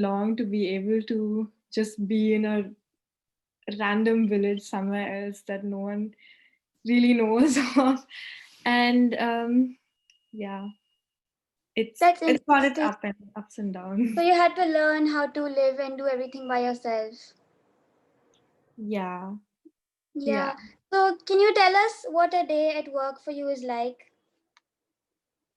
long to be able to just be in a random village somewhere else that no one really knows of. And yeah, That's it's got its interesting. ups and downs. So you had to learn how to live and do everything by yourself. Yeah, yeah. Yeah. So can you tell us what a day at work for you is like?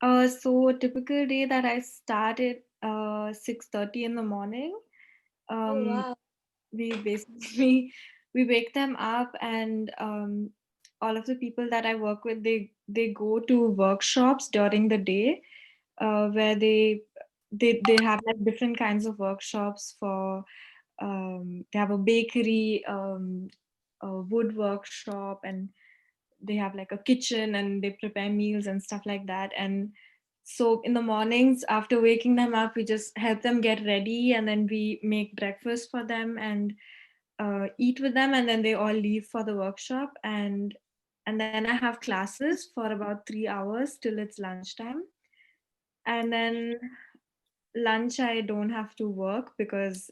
So a typical day that I start at 6:30 in the morning. Oh Um, wow. we basically we wake them up, and all of the people that I work with, they go to workshops during the day, where they have like different kinds of workshops for they have a bakery, a wood workshop, and they have like a kitchen and they prepare meals and stuff like that. And so in the mornings after waking them up, we just help them get ready, and then we make breakfast for them and eat with them, and then they all leave for the workshop. And then I have classes for about 3 hours till it's lunchtime. And then lunch I don't have to work because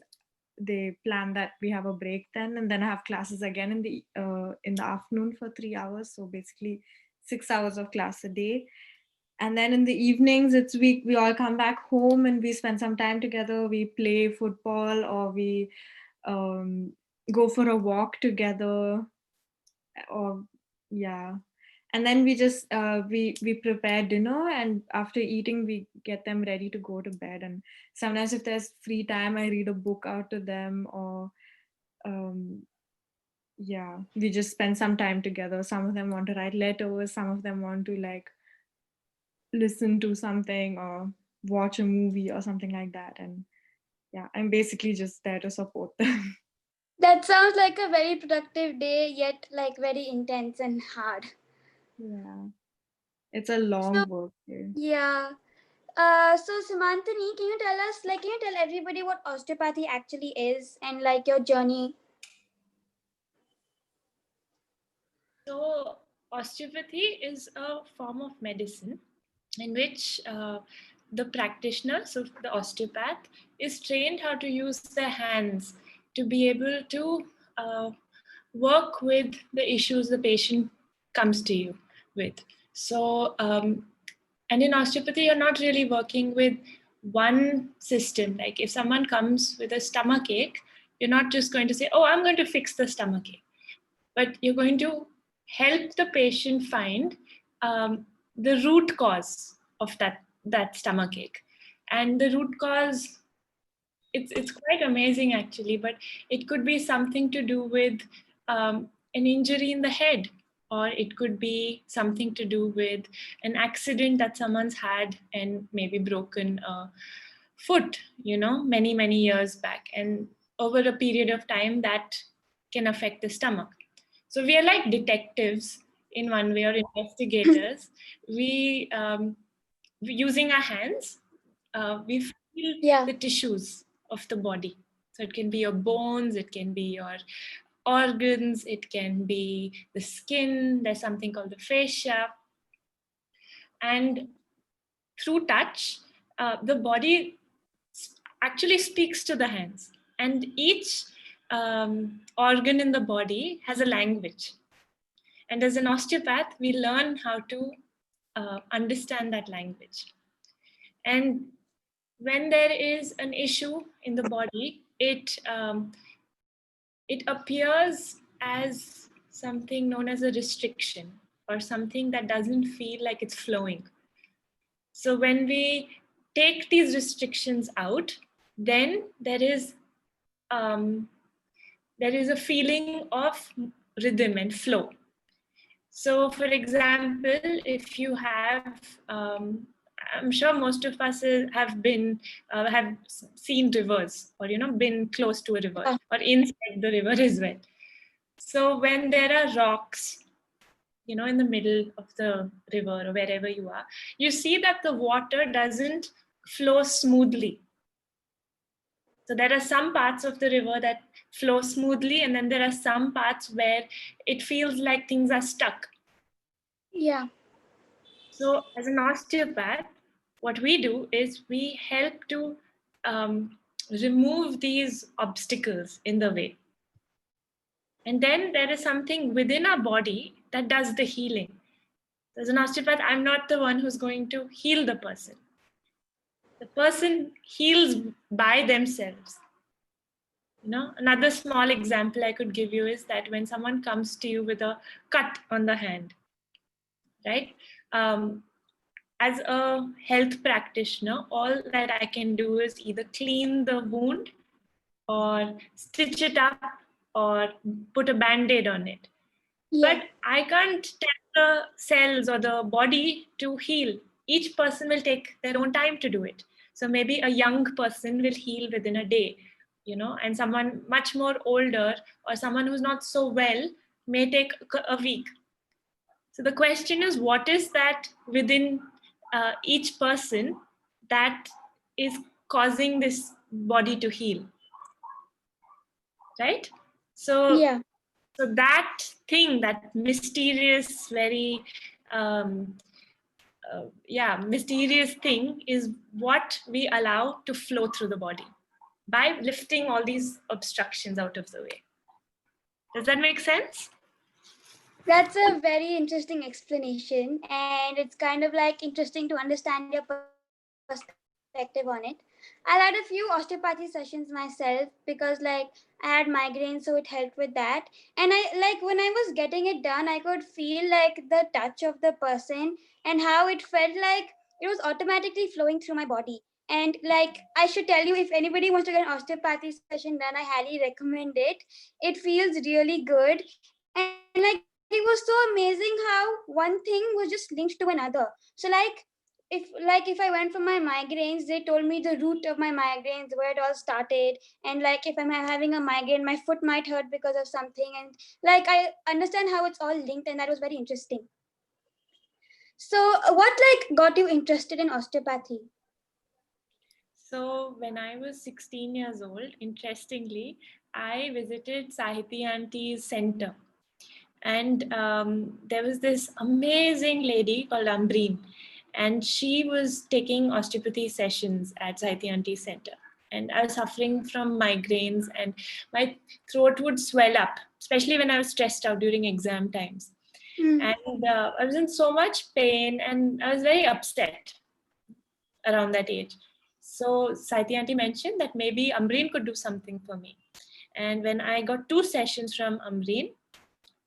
they plan that we have a break then, and then I have classes again in the afternoon for 3 hours. So basically 6 hours of class a day. And then in the evenings, it's we all come back home and we spend some time together. We play football, or we um, go for a walk together, or yeah. And then we just we prepare dinner, and after eating we get them ready to go to bed. And sometimes if there's free time, I read a book out to them, or um, yeah, we just spend some time together. Some of them want to write letters, some of them want to like listen to something or watch a movie or something like that. And yeah, I'm basically just there to support them. That sounds like a very productive day, yet like very intense and hard. Yeah, it's a So long work day. yeah. So Simantini, can you tell us, like, can you tell everybody what osteopathy actually is and like your journey? So, osteopathy is a form of medicine in which the practitioner, so the osteopath, is trained how to use their hands to be able to uh, work with the issues the patient comes to you with. So, and in osteopathy, you're not really working with one system. Like if someone comes with a stomach ache, you're not just going to say, "Oh, I'm going to fix the stomach ache," but you're going to help the patient find the root cause of that stomach ache. And the root cause, it's quite amazing actually, but it could be something to do with an injury in the head, or it could be something to do with an accident that someone's had and maybe broken a foot, many years back, and over a period of time that can affect the stomach. So we are like detectives in one way, or investigators. We using our hands, we feel Yeah. the tissues of the body. So it can be your bones, it can be your organs, it can be the skin. There's something called the fascia. And through touch, the body actually speaks to the hands. And each organ in the body has a language. And as an osteopath, we learn how to understand that language. And when there is an issue in the body, it appears as something known as a restriction, or something that doesn't feel like it's flowing. So when we take these restrictions out, then um, there is a feeling of rhythm and flow. So, for example, if you have, I'm sure most of us have seen rivers, or been close to a river, Yeah. or inside the river as well. So when there are rocks, in the middle of the river or wherever you are, you see that the water doesn't flow smoothly. So there are some parts of the river that flow smoothly, and then there are some parts where it feels like things are stuck. Yeah. So as an osteopath, what we do is we help to remove these obstacles in the way. And then there is something within our body that does the healing. As an osteopath, I'm not the one who's going to heal the person. The person heals by themselves. Another small example I could give you is that when someone comes to you with a cut on the hand, right? Um, as a health practitioner, all that I can do is either clean the wound or stitch it up or put a band-aid on it. Yeah. But I can't tell the cells or the body to heal. Each person will take their own time to do it. So maybe a young person will heal within a day, and someone much more older or someone who's not so well may take a week. So the question is, what is that within each person that is causing this body to heal, right? So, Yeah. so that thing, that mysterious, very, mysterious thing is what we allow to flow through the body by lifting all these obstructions out of the way. Does that make sense? That's a very interesting explanation, and it's kind of like interesting to understand your perspective on it. I had a few osteopathy sessions myself because I had migraines, so it helped with that. And when I was getting it done, I could feel like the touch of the person and how it felt like it was automatically flowing through my body. And like I should tell you, if anybody wants to get an osteopathy session done, I highly recommend it. It feels really good. And like it was so amazing how one thing was just linked to another. So if I went for my migraines, they told me the root of my migraines, where it all started. And like if I'm having a migraine, my foot might hurt because of something. And like I understand how it's all linked, and that was very interesting. So what like got you interested in osteopathy? So when I was 16 years old, interestingly, I visited Sahiti Auntie's center. And there was this amazing lady called Ambreen. And she was taking osteopathy sessions at Sahiti Auntie's center. And I was suffering from migraines and my throat would swell up, especially when I was stressed out during exam times. And I was in so much pain and I was very upset around that age. So Saiti Auntie mentioned that maybe Ambreen could do something for me. And when I got 2 sessions from Ambreen,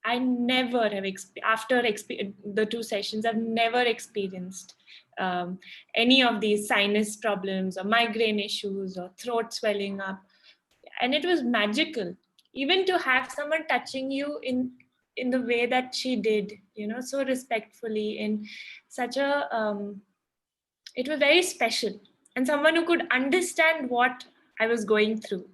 I never have, the 2 sessions, I've never experienced any of these sinus problems or migraine issues or throat swelling up. And it was magical. Even to have someone touching you in the way that she did, so respectfully, in such a it was very special, and someone who could understand what I was going through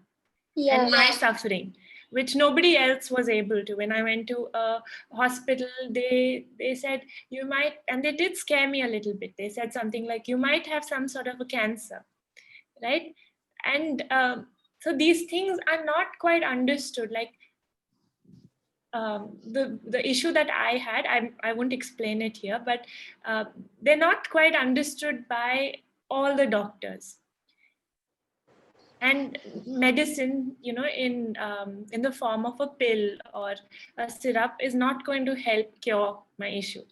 and Yeah. my suffering, which nobody else was able to. When I went to a hospital, they said you might, and they did scare me a little bit. They said something like you might have some sort of a cancer, right? And so these things are not quite understood. Like the issue that I had, I won't explain it here, but they're not quite understood by all the doctors. And medicine, in the form of a pill or a syrup, is not going to help cure my issue.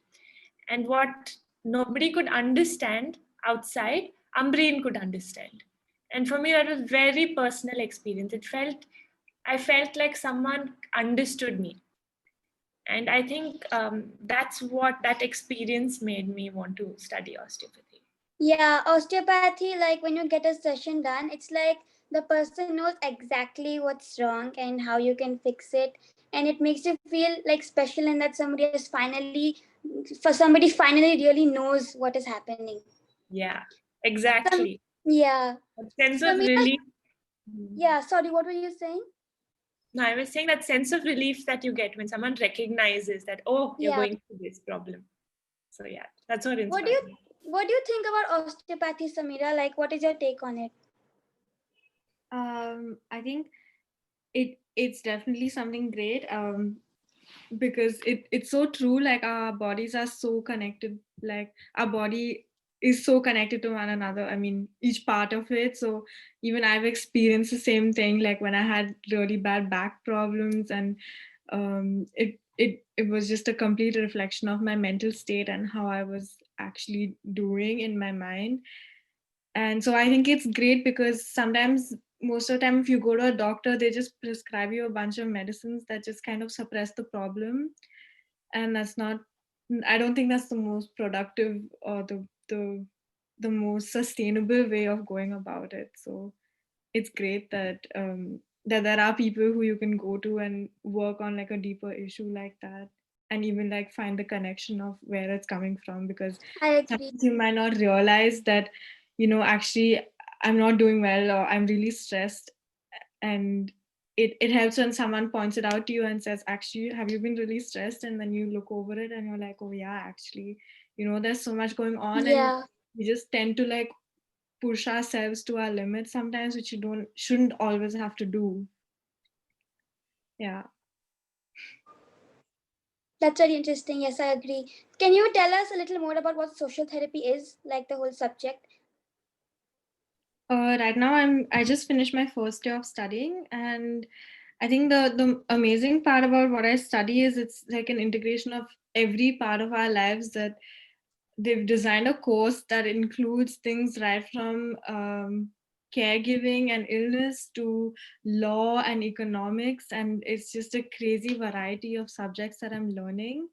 And what nobody could understand outside, Ambreen could understand. And for me, that was very personal experience. I felt like someone understood me. And I think that's what that experience made me want to study osteopathy. Yeah, osteopathy, like when you get a session done, it's like the person knows exactly what's wrong and how you can fix it. And it makes you feel like special and that somebody finally really knows what is happening. Yeah, Some, exactly. yeah. That sense of Samira, relief. yeah, sorry, what were you saying? No, I was saying that sense of relief that you get when someone recognizes that, oh, you're Yeah. going through this problem. So yeah, that's what What do inspired you me. what do you think about osteopathy, Samira? Like what is your take on it? I think it's definitely something great. Because it's so true. Like our bodies are so connected. Like our body is so connected to one another. I mean, each part of it. So even I've experienced the same thing, like when I had really bad back problems, and it was just a complete reflection of my mental state and how I was actually doing in my mind. And so I think it's great because sometimes, most of the time, if you go to a doctor, they just prescribe you a bunch of medicines that just kind of suppress the problem. And that's not, I don't think that's the most productive or the most sustainable way of going about it. So it's great that that there are people who you can go to and work on like a deeper issue like that, and even like find the connection of where it's coming from, because I agree. sometimes you might not realize that, actually I'm not doing well or I'm really stressed. And it helps when someone points it out to you and says, actually, have you been really stressed? And then you look over it and you're like, oh yeah, actually, there's so much going on. And Yeah, we just tend to like push ourselves to our limits sometimes, which you don't shouldn't always have to do. Yeah. that's very interesting. Yes, I agree. Can you tell us a little more about what social therapy is, like the whole subject? Right now I just finished my first year of studying, and I think the amazing part about what I study is it's like an integration of every part of our lives. That they've designed a course that includes things right from caregiving and illness to law and economics, and it's just a crazy variety of subjects that I'm learning.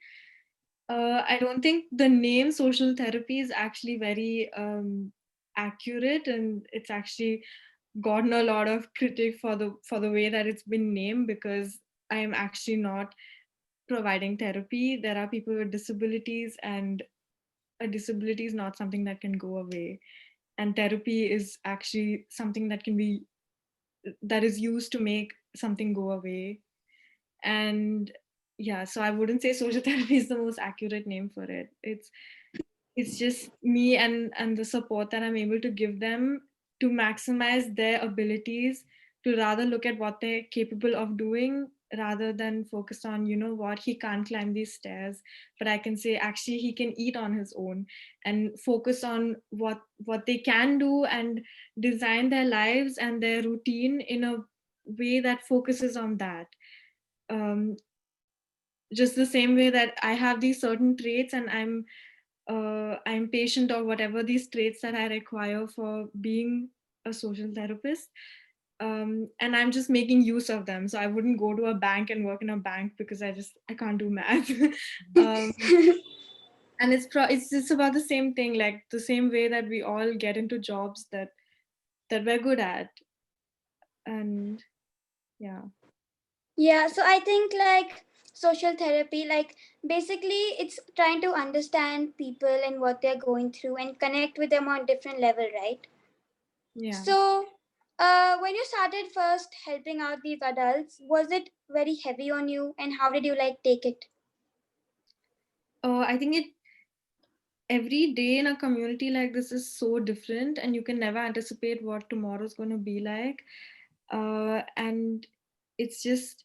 I don't think the name social therapy is actually very accurate, and it's actually gotten a lot of critique for the way that it's been named, because I am actually not providing therapy. There are people with disabilities, and a disability is not something that can go away. And therapy is actually something that is used to make something go away. And yeah, so I wouldn't say social therapy is the most accurate name for it. It's just me and the support that I'm able to give them to maximize their abilities, to rather look at what they're capable of doing rather than focus on, what, he can't climb these stairs, but I can say actually he can eat on his own, and focus on what they can do, and design their lives and their routine in a way that focuses on that. um, just the same way that I have these certain traits, and I'm patient, or whatever these traits that I require for being a social therapist. And I'm just making use of them. So I wouldn't go to a bank and work in a bank because I can't do math. um, and it's just about the same thing, like the same way that we all get into jobs that we're good at. And yeah. Yeah, so I think like social therapy, like basically it's trying to understand people and what they're going through and connect with them on different level, right? Yeah. So, when you started first helping out these adults, was it very heavy on you, and how did you like take it? I think every day in a community like this is so different, and you can never anticipate what tomorrow's going to be like. And it's just,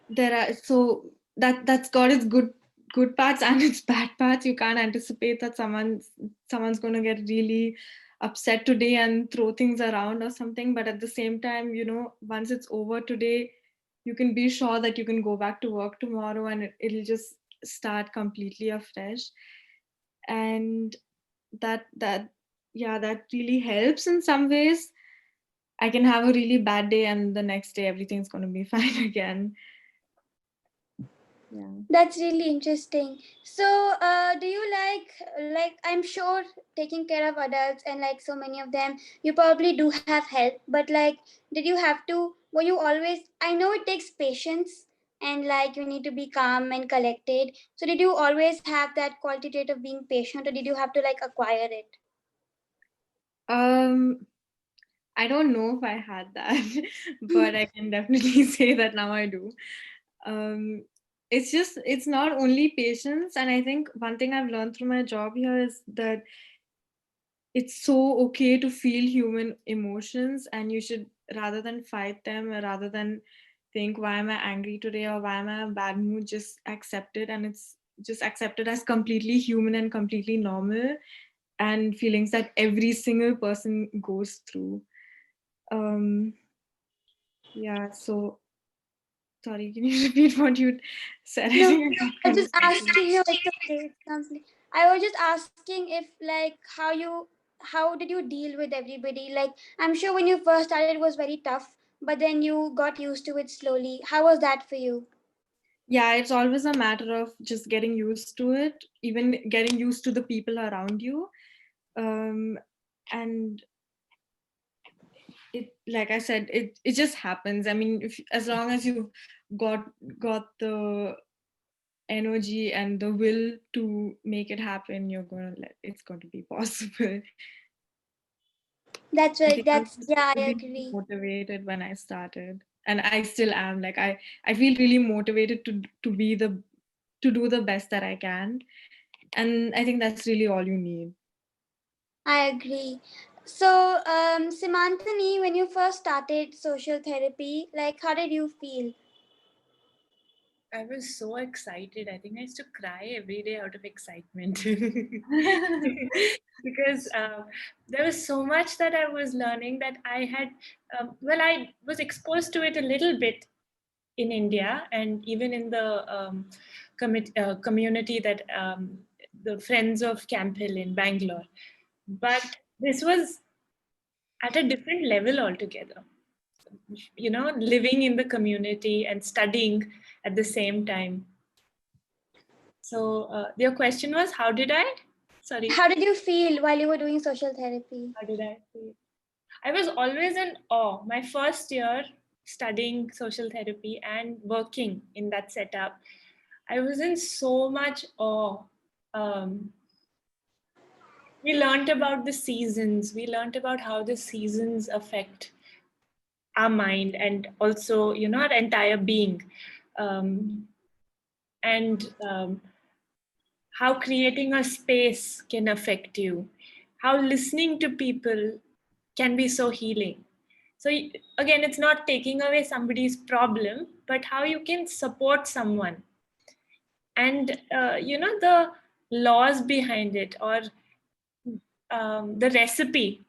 there are, so that's got its good parts and its bad parts. You can't anticipate that someone's going to get really upset today and throw things around or something, but at the same time, once it's over today, you can be sure that you can go back to work tomorrow, and it'll just start completely afresh. And that yeah, that really helps in some ways. I can have a really bad day, and the next day everything's going to be fine again. Yeah. That's really interesting. So, do you like I'm sure taking care of adults and like so many of them, you probably do have help, but like, did you have to? Were you always? I know it takes patience and like you need to be calm and collected. So, did you always have that quality trait of being patient, or did you have to like acquire it? um I don't know if I had that, but I can definitely say that now I do. um it's not only patience, and I think one thing I've learned through my job here is that it's so okay to feel human emotions, and you should, rather than fight them, or rather than think, why am I angry today, or why am I in a bad mood, just accept it, and it's just accepted as completely human and completely normal. and feelings that every single person goes through. Um, yeah, so sorry, can you repeat what you said? I No, think I got I was kind of just startled. asking. No, it's okay. It's complete. I was just asking if like how did you deal with everybody? Like I'm sure when you first started it was very tough, but then you got used to it slowly. How was that for you? Yeah, it's always a matter of just getting used to it, even getting used to the people around you. Um, and it, like I said, it just happens. I mean, if as long as you've got the energy and the will to make it happen, it's going to be possible. That's I right. think I was That's just yeah, I really agree. motivated when I started, and I still am. Like I feel really motivated to do the best that I can, and I think that's really all you need. I agree. So, Simantani, when you first started social therapy, like how did you feel? I was so excited. I think I used to cry every day out of excitement because there was so much that I was learning that I had. Well, I was exposed to it a little bit in India and even in the community that the Friends of Camp Hill in Bangalore. But this was at a different level altogether. Living in the community and studying at the same time. So your question was, how did I? Sorry, How did you feel while you were doing social therapy? how did I feel? I was always in awe. My first year studying social therapy and working in that setup, I was in so much awe. Um, we learned about the seasons. We learned about how the seasons affect our mind and also, our entire being. Um, and how creating a space can affect you, how listening to people can be so healing. So, again, it's not taking away somebody's problem, but how you can support someone. And, the laws behind it or the recipe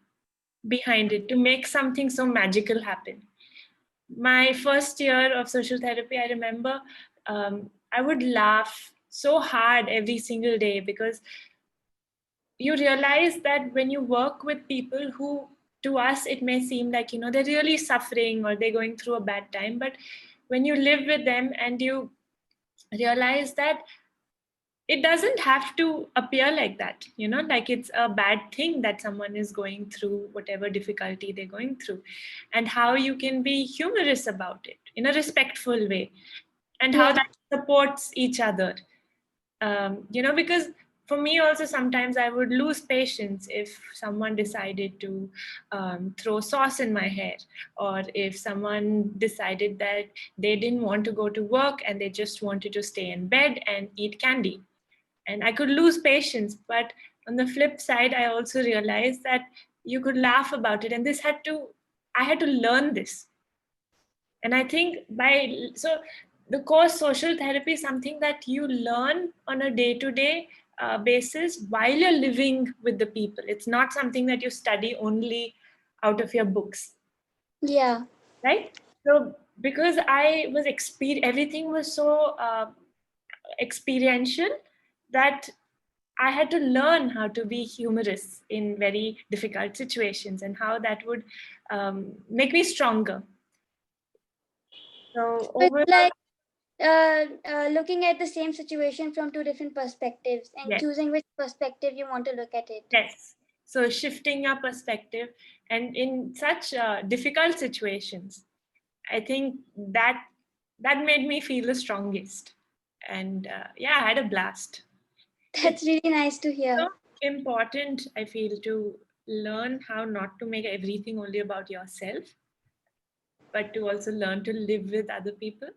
behind it to make something so magical happen. My first year of social therapy, I remember I would laugh so hard every single day because you realize that when you work with people who to us it may seem like they're really suffering or they're going through a bad time, but when you live with them and you realize that it doesn't have to appear like that, like it's a bad thing that someone is going through whatever difficulty they're going through, and how you can be humorous about it in a respectful way, and how Yeah, that supports each other. Because for me also sometimes I would lose patience if someone decided to throw sauce in my hair, or if someone decided that they didn't want to go to work and they just wanted to stay in bed and eat candy. And I could lose patience, but on the flip side I also realized that you could laugh about it, and I had to learn this. And I think so the course social therapy is something that you learn on a day-to-day basis while you're living with the people. It's not something that you study only out of your books, yeah. right? So because everything was so experiential that I had to learn how to be humorous in very difficult situations, and how that would make me stronger. So So it's overall, like looking at the same situation from two different perspectives and yes. choosing which perspective you want to look at it. Yes. So shifting your perspective, and in such difficult situations, I think that made me feel the strongest. And yeah, I had a blast. It's That's really nice to so hear. important, I feel, to learn how not to make everything only about yourself, but to also learn to live with other people.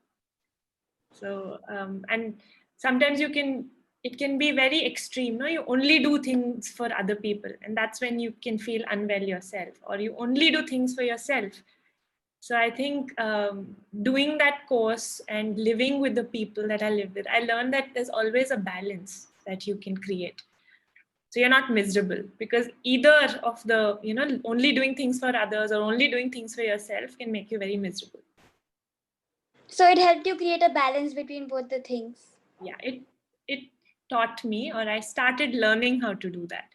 So and sometimes it can be very extreme, no, you only do things for other people, and that's when you can feel unwell yourself, or you only do things for yourself. So I think doing that course and living with the people that I live with, I learned that there's always a balance that you can create. So you're not miserable, because either of the, only doing things for others or only doing things for yourself can make you very miserable. So it helped you create a balance between both the things. Yeah, it taught me, or I started learning how to do that.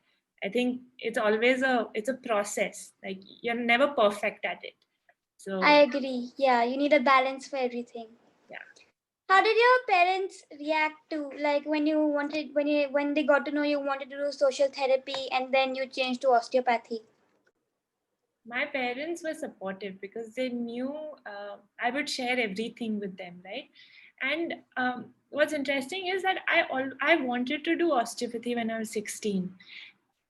I think it's a process. Like, you're never perfect at it. I So agree. Yeah, you need a balance for everything. yeah. How did your parents react to, like, when they got to know you wanted to do social therapy and then you changed to osteopathy? My parents were supportive because they knew I would share everything with them, right? And what's interesting is that I wanted to do osteopathy when I was 16,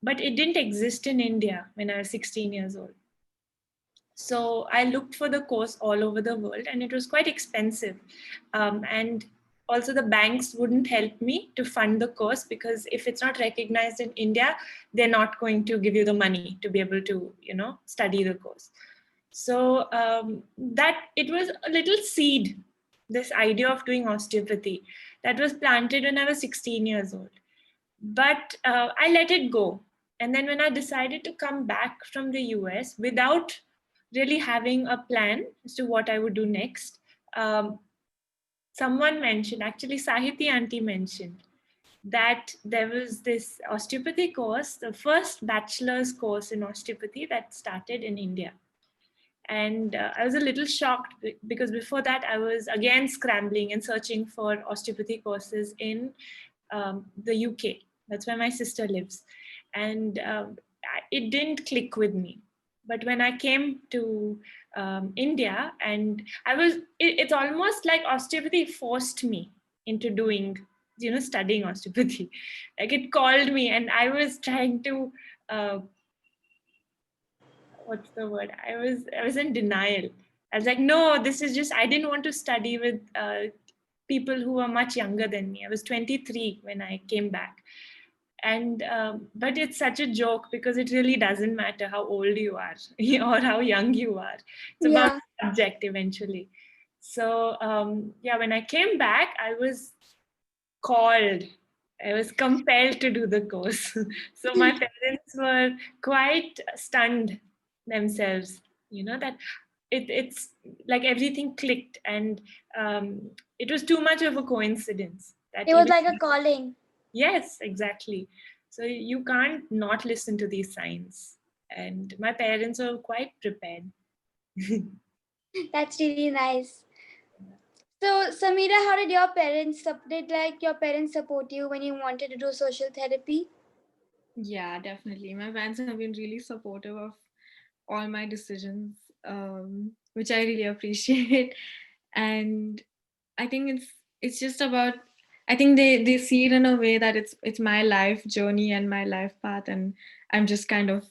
but it didn't exist in India when I was 16 years old. So I looked for the course all over the world, and it was quite expensive. And also, the banks wouldn't help me to fund the course, because if it's not recognized in India, they're not going to give you the money to be able to, study the course. So that it was a little seed, this idea of doing osteopathy, that was planted when I was 16 years old. But I let it go. And then when I decided to come back from the US without really having a plan as to what I would do next, um, someone mentioned, actually, Sahiti auntie mentioned, that there was this osteopathy course, the first bachelor's course in osteopathy that started in India. And I was a little shocked, because before that I was again scrambling and searching for osteopathy courses in the UK. That's where my sister lives. And it didn't click with me. But when I came to India, and it's almost like osteopathy forced me into doing, studying osteopathy. Like, it called me, and I was trying to uh, what's the word, I was in denial. I was like, no, this is just, I didn't want to study with people who were much younger than me. I was 23 when I came back. And but it's such a joke, because it really doesn't matter how old you are or how young you are. It's about Yeah. the subject eventually. So yeah, when I came back, I was called, I was compelled to do the course. So my parents were quite stunned themselves, that it's like everything clicked, and it was too much of a coincidence that It was even, like a calling. yes, exactly. So you can't not listen to these signs. And my parents were quite prepared. That's really nice. So, Samira, how did your parents support you when you wanted to do social therapy? Yeah, definitely. My parents have been really supportive of all my decisions, which I really appreciate. And I think it's just about, I think they see it in a way that it's my life journey and my life path, and I'm just kind of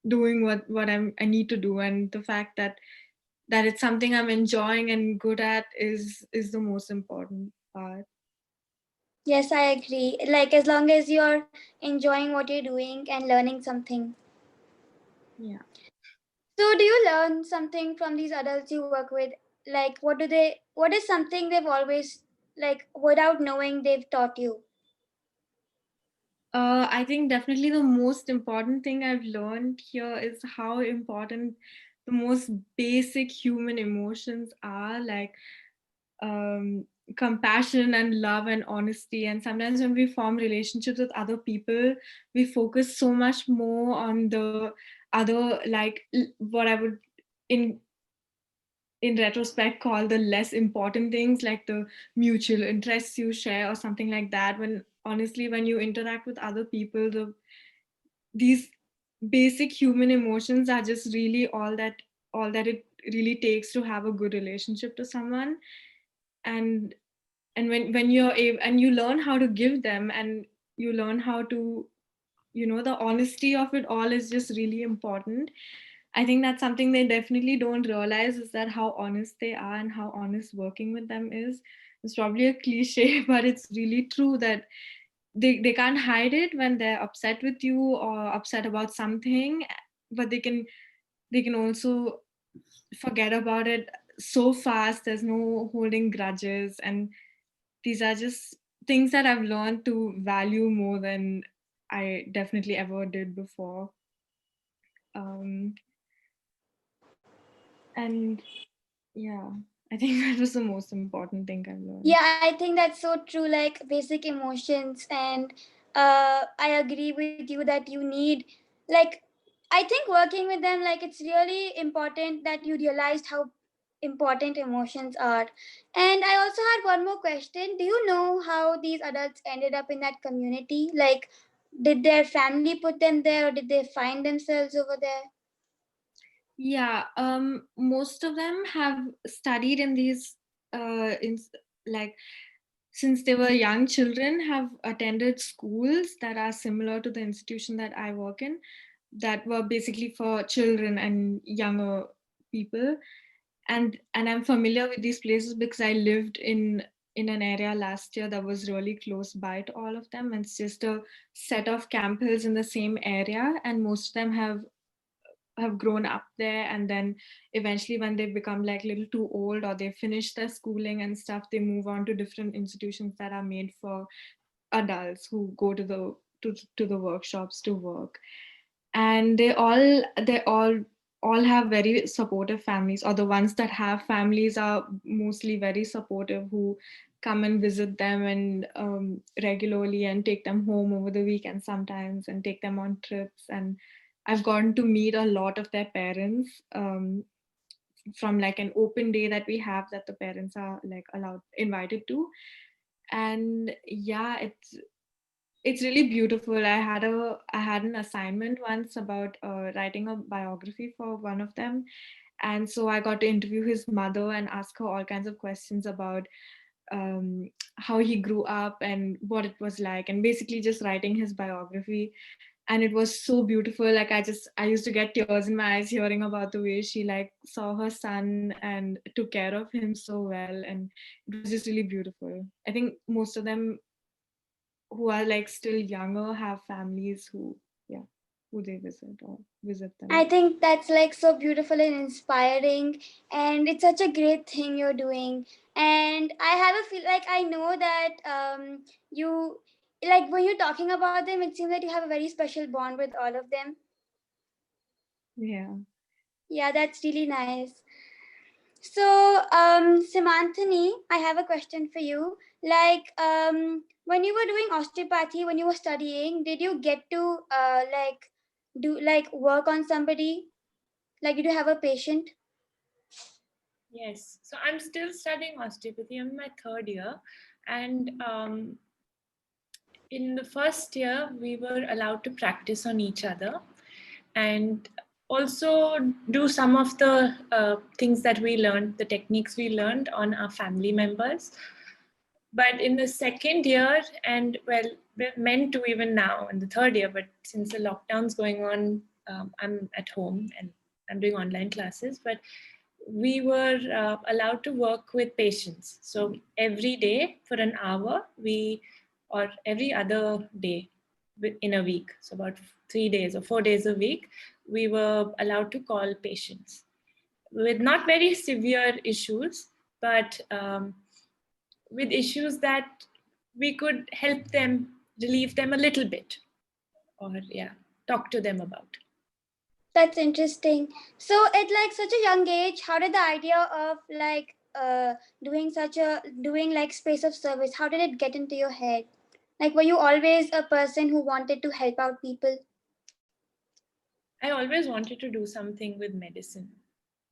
doing what I need to do, and the fact that it's something I'm enjoying and good at is the most important part. Yes, I agree. Like, as long as you're enjoying what you're doing and learning something. Yeah. So, do you learn something from these adults you work with? Like, what is something they've always, like, without knowing, they've taught you? I think definitely the most important thing I've learned here is how important the most basic human emotions are, like um, compassion and love and honesty. And sometimes when we form relationships with other people, we focus so much more on the other, like what I would in retrospect call the less important things, like the mutual interests you share or something like that, when honestly when you interact with other people, these basic human emotions are just really all that it really takes to have a good relationship to someone. And and when you're able and you learn how to give them, and you learn how to, the honesty of it all is just really important. I think that's something they definitely don't realize, is that how honest they are and how honest working with them is. It's probably a cliche, but it's really true that they can't hide it when they're upset with you or upset about something, but they can also forget about it so fast. There's no holding grudges, and these are just things that I've learned to value more than I definitely ever did before. Um, and yeah, I think that was the most important thing I've learned. Yeah, I think that's so true. Like basic emotions, and I agree with you that you need, like, I think working with them, like, it's really important that you realized how important emotions are. And I also had one more question. Do you know how these adults ended up in that community? Like, did their family put them there, or did they find themselves over there? Yeah, most of them have studied in these, like, since they were young children, have attended schools that are similar to the institution that I work in, that were basically for children and younger people. And I'm familiar with these places because I lived in an area last year that was really close by to all of them. And it's just a set of camp hills in the same area, and most of them have grown up there, and then eventually when they become like a little too old or they finish their schooling and stuff, they move on to different institutions that are made for adults who go to the workshops to work. And they all have very supportive families, or the ones that have families are mostly very supportive, who come and visit them and regularly, and take them home over the weekend sometimes, and take them on trips. And I've gotten to meet a lot of their parents, from like an open day that we have, that the parents are like allowed invited to. And yeah, it's really beautiful. I had an assignment once about writing a biography for one of them, and so I got to interview his mother and ask her all kinds of questions about how he grew up and what it was like, and basically just writing his biography. And it was so beautiful. Like, I used to get tears in my eyes hearing about the way she like saw her son and took care of him so well. And it was just really beautiful. I think most of them who are like still younger have families who, yeah, who they visit or visit I them. think that's like so beautiful and inspiring, and it's such a great thing you're doing. And I have a feel like I know that you, like, when you're talking about them, it seems that you have a very special bond with all of them. Yeah. Yeah, that's really nice. So, Simanthani, I have a question for you. Like, when you were doing osteopathy, when you were studying, did you get to like do like work on somebody? Like, did you have a patient? Yes, so I'm still studying osteopathy. I'm in my third year, and in the first year, we were allowed to practice on each other, and also do some of the things that we learned, the techniques we learned on our family members. But in the second year, and well, we're meant to even now in the third year, but since the lockdown's going on, I'm at home and I'm doing online classes. But we were allowed to work with patients. So every day for an hour, or every other day in a week, so about 3 days or 4 days a week, we were allowed to call patients with not very severe issues, but with issues that we could help them, relieve them a little bit, or yeah, talk to them about. That's interesting. So, at like such a young age, how did the idea of like doing like space of service? How did it get into your head? Like, were you always a person who wanted to help out people? I always wanted to do something with medicine.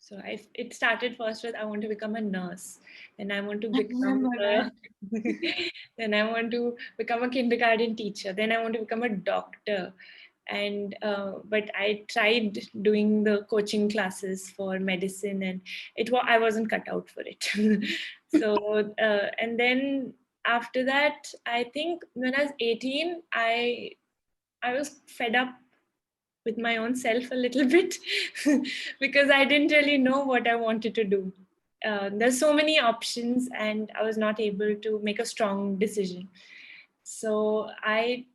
So it started first with I want to become a nurse, then I want to I become remember that. then I want to become a kindergarten teacher, then I want to become a doctor. And but I tried doing the coaching classes for medicine, and I wasn't cut out for it. So and then after that, I think when I was 18, I was fed up with my own self a little bit because I didn't really know what I wanted to do. There's so many options, and I was not able to make a strong decision. So I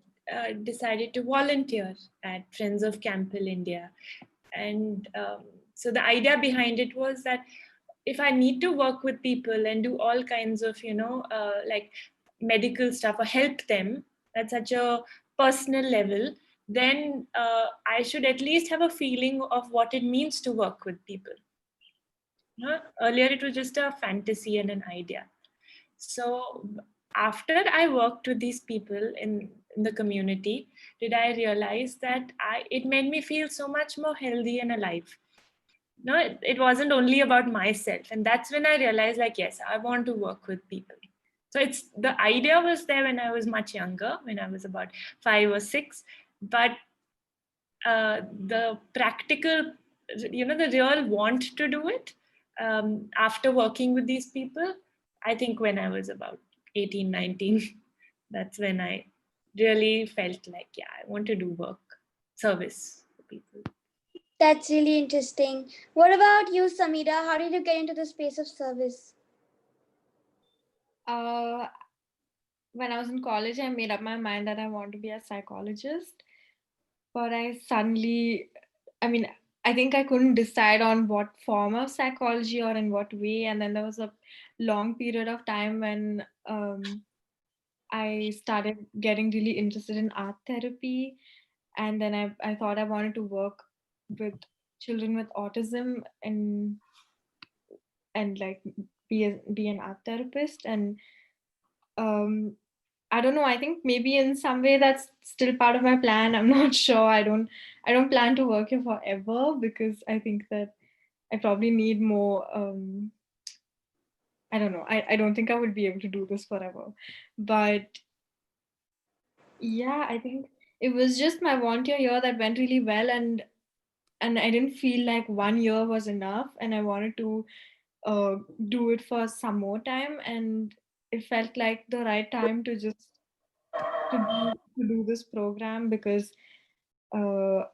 decided to volunteer at Friends of Campbell India. And so the idea behind it was that if I need to work with people and do all kinds of, like medical stuff or help them, that's such a personal level, then I should at least have a feeling of what it means to work with people. Earlier, it was just a fantasy and an idea. So after I worked with these people in the community, did I realize that it made me feel so much more healthy and alive. No, it wasn't only about myself. And that's when I realized, like, yes, I want to work with people. So it's the idea was there when I was much younger, when I was about 5 or 6, but the practical, the real want to do it, after working with these people, I think when I was about 18, 19, that's when I really felt like, yeah, I want to do work, service for people. That's really interesting. What about you, Samira? How did you get into the space of service? Uh, when I was in college, I made up my mind that I want to be a psychologist. But I mean, I think I couldn't decide on what form of psychology or in what way. And then there was a long period of time when I started getting really interested in art therapy. And then I thought I wanted to work with children with autism and like be an art therapist. And um, I don't know. I think maybe in some way that's still part of my plan. I'm not sure. I don't plan to work here forever because I think that I probably need more. I don't know. I don't think I would be able to do this forever. But yeah, I think it was just my volunteer year that went really well, and I didn't feel like 1 year was enough, and I wanted to uh, do it for some more time, and it felt like the right time to just to do this program because uh,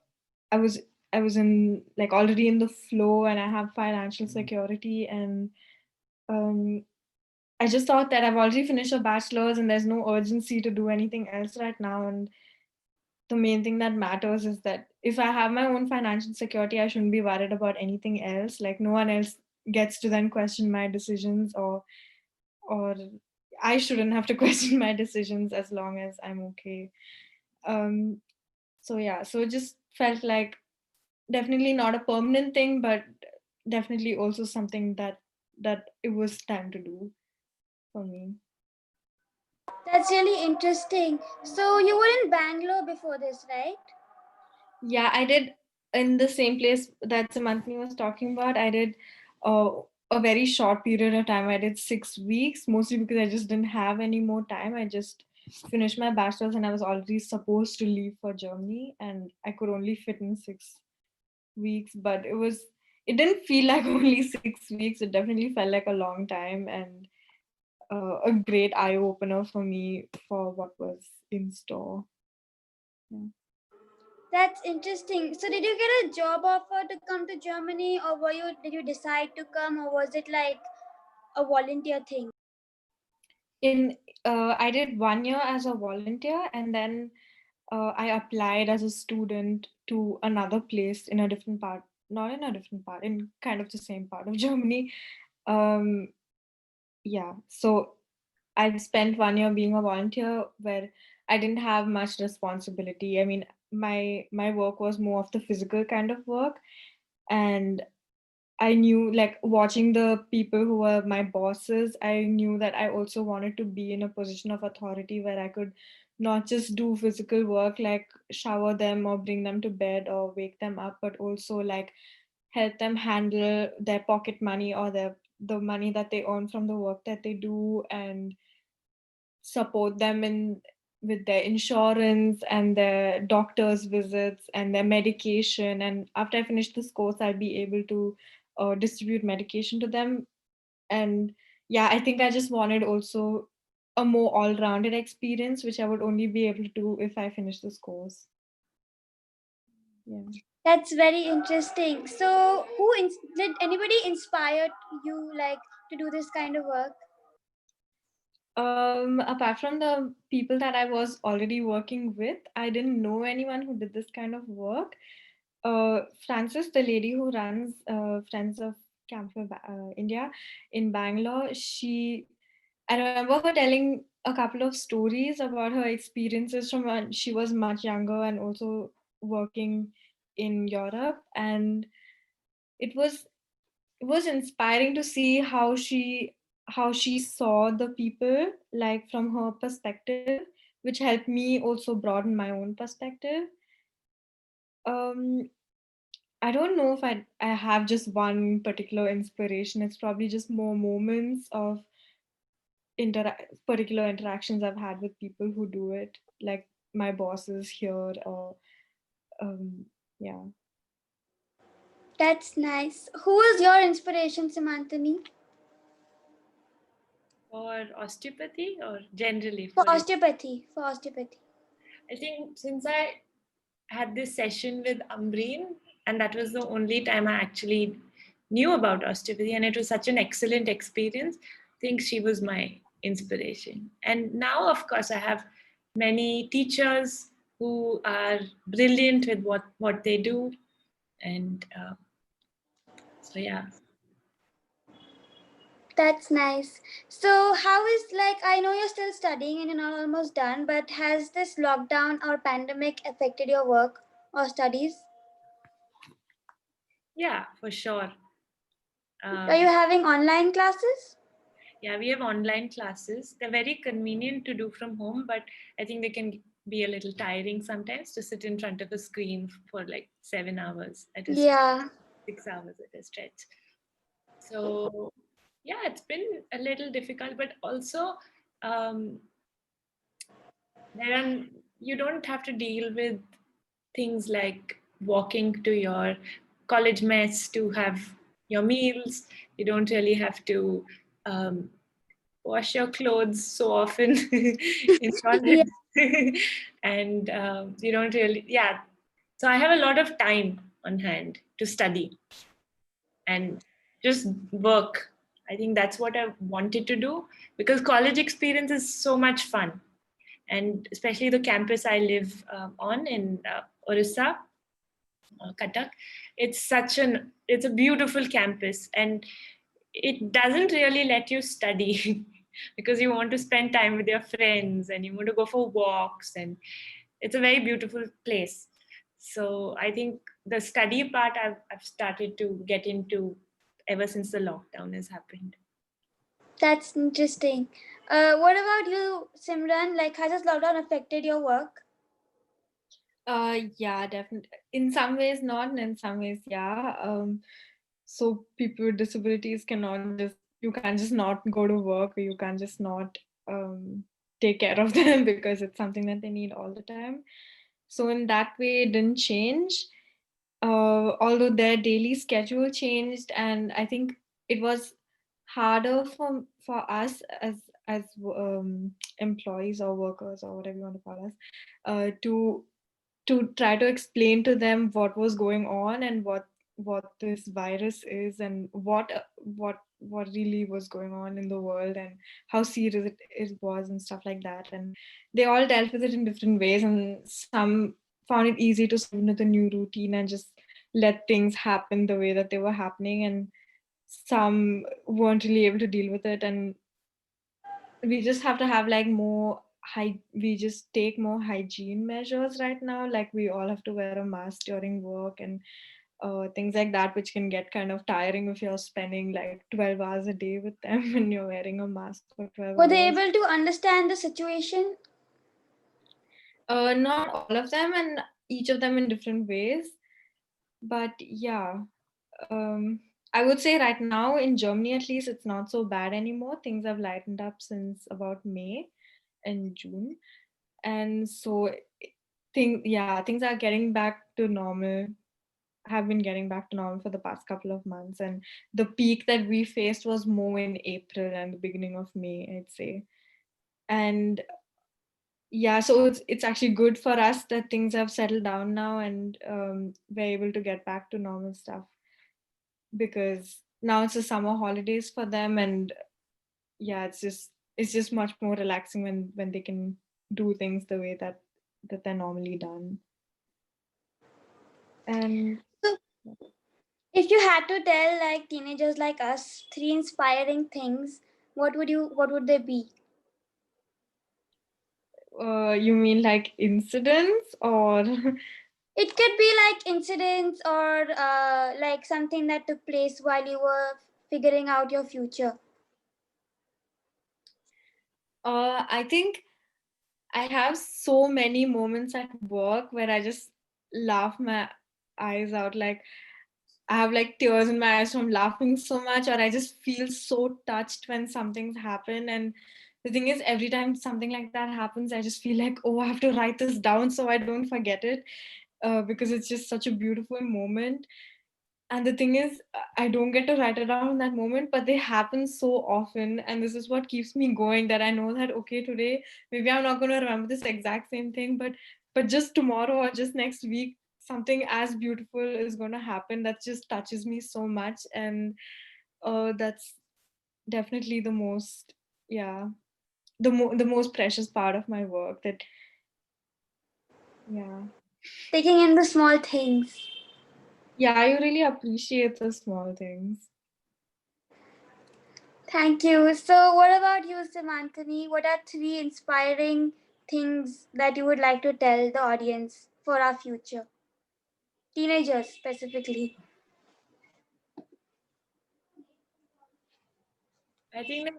I was I was in like already in the flow and I have financial security and um, I just thought that I've already finished a bachelor's and there's no urgency to do anything else right now. And the main thing that matters is that if I have my own financial security, I shouldn't be worried about anything else. Like no one else gets to then question my decisions or I shouldn't have to question my decisions as long as I'm okay. Um, so yeah, so it just felt like definitely not a permanent thing, but definitely also something that it was time to do for me. That's really interesting. So you were in Bangalore before this, right? Yeah, I did in the same place that Seemantini was talking about. I did uh, a very short period of time. I did 6 weeks, mostly because I just didn't have any more time. I just finished my bachelor's and I was already supposed to leave for Germany, and I could only fit in 6 weeks. But it didn't feel like only 6 weeks. It definitely felt like a long time and a great eye opener for me for what was in store. Yeah. That's interesting. So did you get a job offer to come to Germany, or did you decide to come, or was it like a volunteer thing? In I did 1 year as a volunteer, and then I applied as a student to another place in a different part, not in a different part, in kind of the same part of Germany. Um, yeah, so I spent 1 year being a volunteer where I didn't have much responsibility. I mean, my work was more of the physical kind of work, and I knew, like, watching the people who were my bosses, I knew that I also wanted to be in a position of authority where I could not just do physical work like shower them or bring them to bed or wake them up, but also like help them handle their pocket money or the money that they earn from the work that they do, and support them in with their insurance and their doctor's visits and their medication. And after I finish this course, I'll be able to distribute medication to them. And yeah, I think I just wanted also a more all-rounded experience, which I would only be able to do if I finish this course. Yeah. That's very interesting. So did anybody inspire you like to do this kind of work? Apart from the people that I was already working with, I didn't know anyone who did this kind of work. Frances, the lady who runs Friends of Camp for India in Bangalore, I remember her telling a couple of stories about her experiences from when she was much younger and also working in Europe. And it was it was inspiring to see how she saw the people, like from her perspective, which helped me also broaden my own perspective. um I don't know if I have just one particular inspiration. It's probably just more moments of particular interactions I've had with people who do it, like my bosses here, or um yeah. That's nice. Who is your inspiration, Seemantini? For osteopathy or generally For for you? osteopathy. For osteopathy. I think since I had this session with Ambreen, and that was the only time I actually knew about osteopathy, and it was such an excellent experience. I think she was my inspiration. And now, of course, I have many teachers who are brilliant with what they do, and so yeah. That's nice. So, how is, like, I know you're still studying and you're not almost done, but has this lockdown or pandemic affected your work or studies? Yeah, for sure. Are you Um, having online classes? yeah, we have online classes. They're very convenient to do from home, but I think they can be a little tiring sometimes to sit in front of a screen for like 7 hours at a stretch, Yeah, 6 hours at a stretch. So yeah, it's been a little difficult, but also um, there are, you don't have to deal with things like walking to your college mess to have your meals. You don't really have to um, wash your clothes so often in yeah, college. And you don't really, yeah. So I have a lot of time on hand to study and just work. I think that's what I wanted to do because college experience is so much fun. And especially the campus I live on in Orissa, Cuttack. It's a beautiful campus, and it doesn't really let you study because you want to spend time with your friends and you want to go for walks, and it's a very beautiful place. So I think the study part I've started to get into ever since the lockdown has happened. that's interesting. What about you, Simran? Like, has this lockdown affected your work? Yeah, definitely. In some ways, not, and in some ways, yeah. So people with disabilities cannot just, you can't just not go to work, or you can't just not um, take care of them because it's something that they need all the time. So in that way, it didn't change. Although their daily schedule changed, and I think it was harder for us as employees or workers or whatever you want to call us, to try to explain to them what was going on and what this virus is, and what really was going on in the world, and how serious it was and stuff like that. And they all dealt with it in different ways, and some found it easy to settle into the new routine and just let things happen the way that they were happening, and some weren't really able to deal with it. And we just have to have like more we just take more hygiene measures right now, like we all have to wear a mask during work, and things like that, which can get kind of tiring if you're spending like 12 hours a day with them when you're wearing a mask for 12 Were they hours. able to understand the situation? Not all of them, and each of them in different ways, but yeah. um, I would say right now in Germany, at least, it's not so bad anymore. Things have lightened up since about May and June, and so things are getting back to normal. Have been getting back to normal for the past couple of months, and the peak that we faced was more in April and the beginning of May, I'd say. And yeah, so it's actually good for us that things have settled down now, and we're able to get back to normal stuff, because now it's the summer holidays for them. And yeah, it's just much more relaxing when they can do things the way that they're normally done. And So, if you had to tell like teenagers like us three inspiring things, what would they be? You mean like incidents or? It could be like incidents or like something that took place while you were figuring out your future. I think I have so many moments at work where I just laugh my eyes out. Like I have like tears in my eyes from laughing so much, or I just feel so touched when something's happened. And the thing is, every time something like that happens, I just feel like, oh, I have to write this down so I don't forget it, because it's just such a beautiful moment. And the thing is, I don't get to write it down in that moment, but they happen so often, and this is what keeps me going, that I know that okay, today maybe I'm not going to remember this exact same thing, but just tomorrow or just next week something as beautiful is going to happen that just touches me so much. And that's definitely the most, yeah, the most precious part of my work, that, yeah. Taking in the small things. Yeah, you really appreciate the small things. Thank you. So, what about you, Seemantini? What are three inspiring things that you would like to tell the audience for our future? Teenagers specifically. I think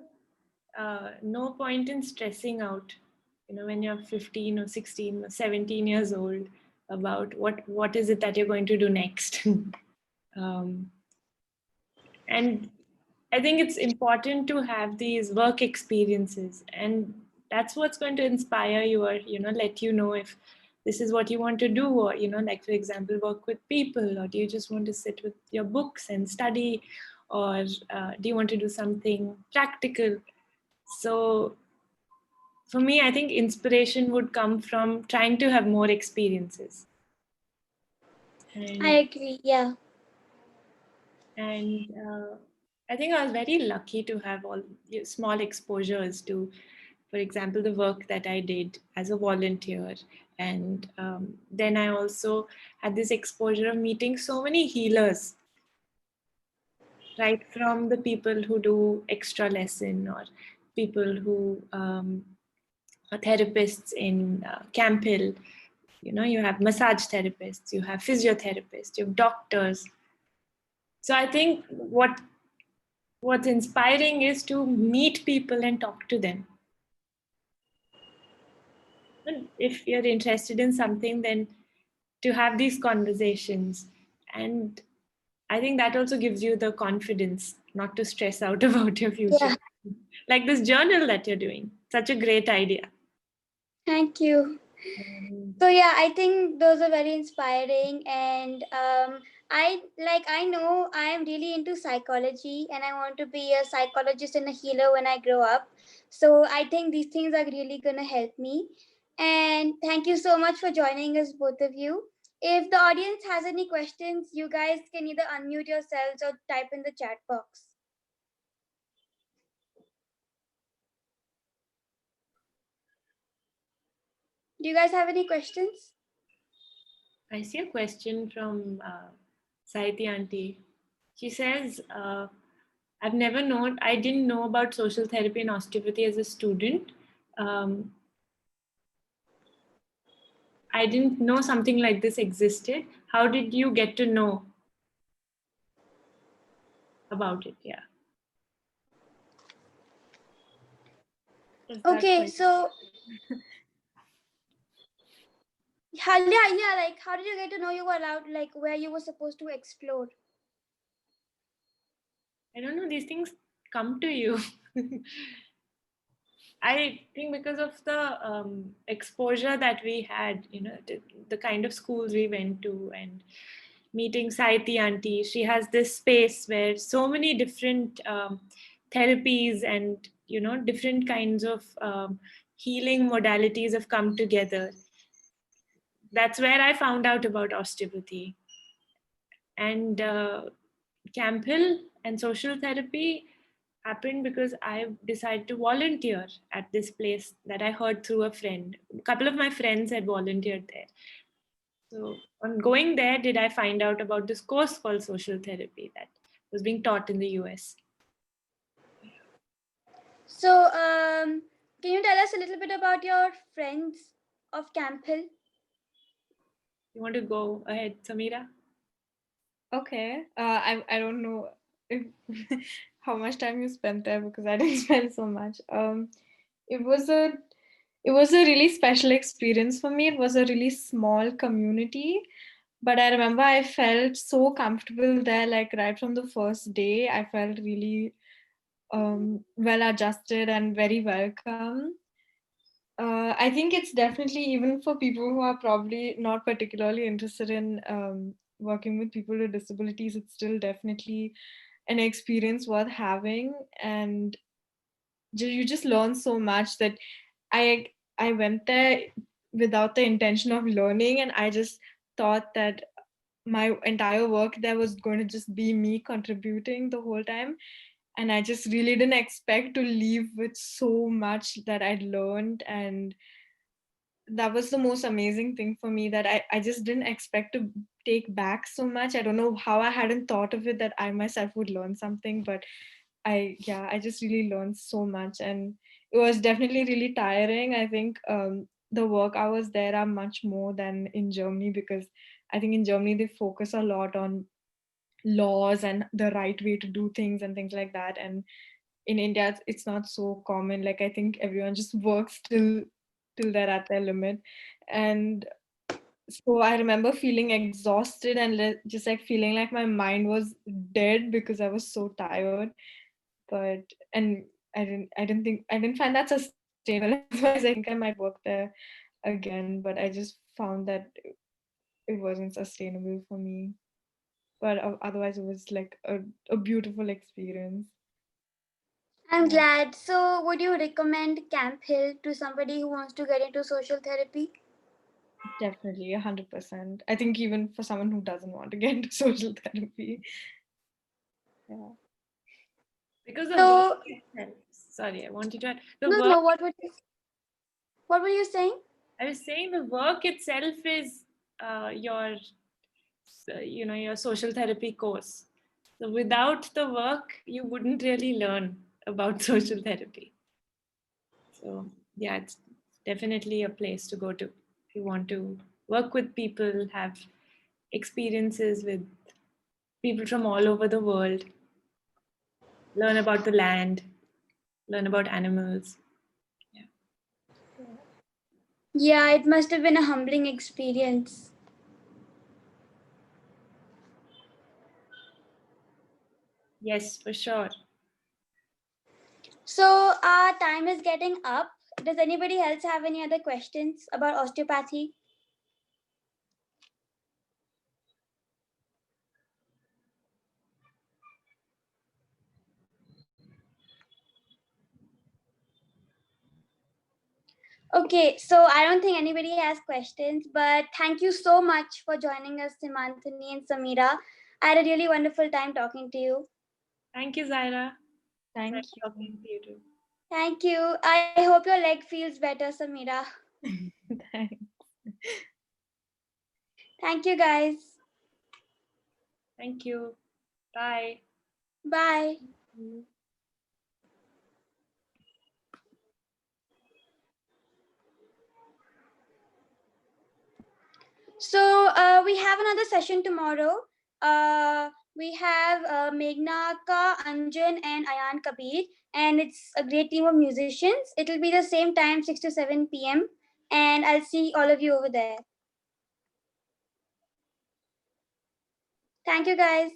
that no point in stressing out, when you're 15 or 16 or 17 years old about what is it that you're going to do next. um, and I think it's important to have these work experiences, and that's what's going to inspire you, or let you know if this is what you want to do, or like for example, work with people, or do you just want to sit with your books and study, or do you want to do something practical? So for me, I think inspiration would come from trying to have more experiences. I And agree. Yeah. and I think I was very lucky to have all small exposures to, for example, the work that I did as a volunteer. And then I also had this exposure of meeting so many healers, right from the people who do extra lesson, or people who are therapists in Camp Hill. You have massage therapists, you have physiotherapists, you have doctors. So I think what's inspiring is to meet people and talk to them. And if you're interested in something, then to have these conversations. And I think that also gives you the confidence not to stress out about your future. Yeah. Like this journal that you're doing, such a great idea. Thank you. And So yeah, I think those are very inspiring, and I know I am really into psychology, and I want to be a psychologist and a healer when I grow up. So I think these things are really gonna help me. And thank you so much for joining us, both of you. If the audience has any questions, you guys can either unmute yourselves or type in the chat box. Do you guys have any questions? I see a question from Saiti Auntie. She says, I didn't know about social therapy and osteopathy as a student. Um, I didn't know something like this existed. How did you get to know about it? Yeah. Is that Okay, question? so yeah, like how did you get to know you were allowed, like where you were supposed to explore? I don't know. These things come to you. I think because of the exposure that we had, the kind of schools we went to, and meeting Saiti Auntie. She has this space where so many different therapies and, different kinds of healing modalities have come together. That's where I found out about osteopathy. And Camp Hill and social therapy happened because I decided to volunteer at this place that I heard through a friend. A couple of my friends had volunteered there. So on going there, did I find out about this course called social therapy that was being taught in the US. So Can you tell us a little bit about your friends of Camp Hill? You want to go ahead, Samira? Okay. I don't know if how much time you spent there because I didn't spend so much. It was a it was a really special experience for me. It was a really small community, but I remember I felt so comfortable there. Like right from the first day, I felt really well adjusted and very welcome. I think it's definitely, even for people who are probably not particularly interested in working with people with disabilities, it's still definitely an experience worth having. And you just learn so much that I I went there without the intention of learning, and I just thought that my entire work there was going to just be me contributing the whole time. And I just really didn't expect to leave with so much that I'd learned. And that was the most amazing thing for me, that I just didn't expect to take back so much. I don't know how I hadn't thought of it that I myself would learn something, but I just really learned so much. And it was definitely really tiring. I think the work hours there are much more than in Germany, because I think in Germany they focus a lot on laws and the right way to do things and things like that. And in India, it's not so common. Like I think everyone just works till they're at their limit. And so I remember feeling exhausted and just like feeling like my mind was dead because I was so tired. But and I didn't find that sustainable. Otherwise, I think I might work there again. But I just found that it wasn't sustainable for me. But otherwise, it was like a beautiful experience. I'm Yeah. glad. So, would you recommend Camp Hill to somebody who wants to get into social therapy? Definitely, 100%. I think even for someone who doesn't want to get into social therapy. Yeah. Because the work So, itself. Sorry, I wanted to add the no, work. no. What were you saying? I was saying the work itself is your, your social therapy course. So without the work, you wouldn't really learn about social therapy. So yeah, it's definitely a place to go to if you want to work with people, have experiences with people from all over the world, learn about the land, learn about animals. Yeah. Yeah, it must have been a humbling experience. Yes, for sure. So, our time is getting up. Does anybody else have any other questions about osteopathy? Okay, so I don't think anybody has questions, but thank you so much for joining us, Seemantini and Samira. I had a really wonderful time talking to you. Thank you, Zaira. Thank Nice you. talking to you too. Thank you. I hope your leg feels better, Samira. Thanks. Thank you, guys. Thank you. Bye. Bye. So we have another session tomorrow. We have Meghnaka, Anjan, and Ayan Kabir, and it's a great team of musicians. It'll be the same time, 6 to 7 p.m., and I'll see all of you over there. Thank you, guys.